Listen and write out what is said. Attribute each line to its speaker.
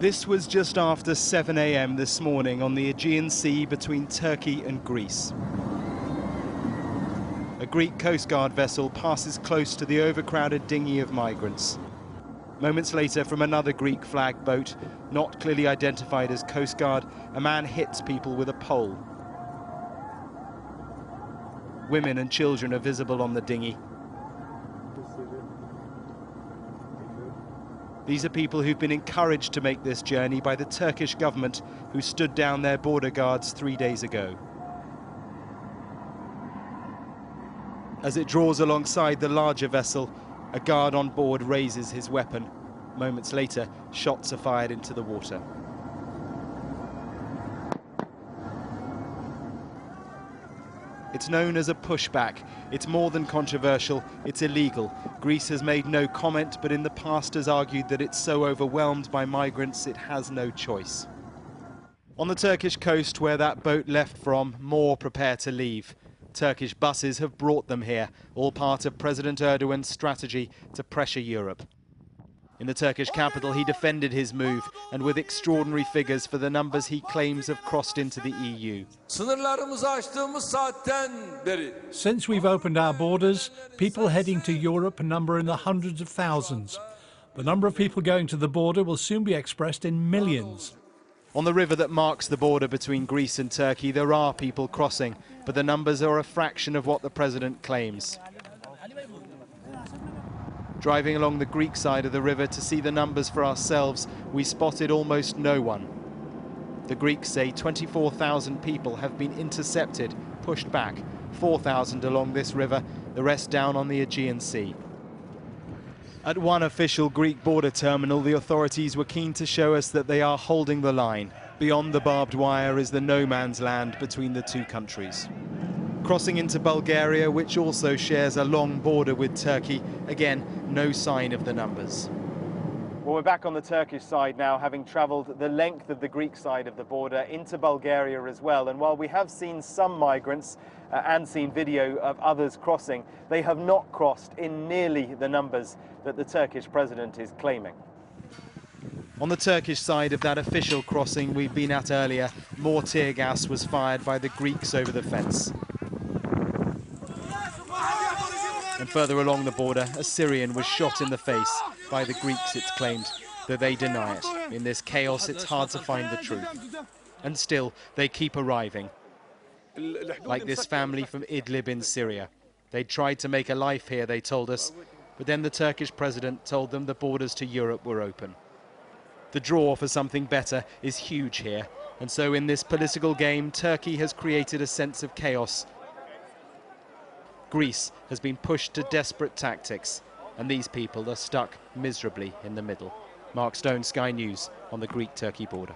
Speaker 1: This was just after 7 a.m. this morning on the Aegean Sea between Turkey and Greece. A Greek Coast Guard vessel passes close to the overcrowded dinghy of migrants. Moments later, from another Greek flag boat, not clearly identified as Coast Guard, a man hits people with a pole. Women and children are visible on the dinghy. These are people who've been encouraged to make this journey by the Turkish government, who stood down their border guards 3 days ago. As it draws alongside the larger vessel, a guard on board raises his weapon. Moments later, shots are fired into the water. It's known as a pushback. It's more than controversial, it's illegal. Greece has made no comment, but in the past has argued that it's so overwhelmed by migrants it has no choice. On the Turkish coast, where that boat left from, more prepare to leave. Turkish buses have brought them here, all part of President Erdogan's strategy to pressure Europe. In the Turkish capital, he defended his move, and with extraordinary figures for the numbers he claims have crossed into the EU.
Speaker 2: Since we've opened our borders, people heading to Europe number in the hundreds of thousands. The number of people going to the border will soon be expressed in millions.
Speaker 1: On the river that marks the border between Greece and Turkey, there are people crossing, but the numbers are a fraction of what the president claims. Driving along the Greek side of the river to see the numbers for ourselves, we spotted almost no one. The Greeks say 24,000 people have been intercepted, pushed back, 4,000 along this river, the rest down on the Aegean Sea. At one official Greek border terminal, the authorities were keen to show us that they are holding the line. Beyond the barbed wire is the no man's land between the two countries. Crossing into Bulgaria, which also shares a long border with Turkey, again, no sign of the numbers. Well, we're back on the Turkish side now, having travelled the length of the Greek side of the border into Bulgaria as well. And while we have seen some migrants and seen video of others crossing, they have not crossed in nearly the numbers that the Turkish president is claiming. On the Turkish side of that official crossing we've been at earlier, more tear gas was fired by the Greeks over the fence. And further along the border, a Syrian was shot in the face by the Greeks, it's claimed, though they deny it. In this chaos, it's hard to find the truth. And still, they keep arriving. Like this family from Idlib in Syria. They tried to make a life here, they told us, but then the Turkish president told them the borders to Europe were open. The draw for something better is huge here, and so in this political game, Turkey has created a sense of chaos. Greece has been pushed to desperate tactics, and these people are stuck miserably in the middle. Mark Stone, Sky News, on the Greek-Turkey border.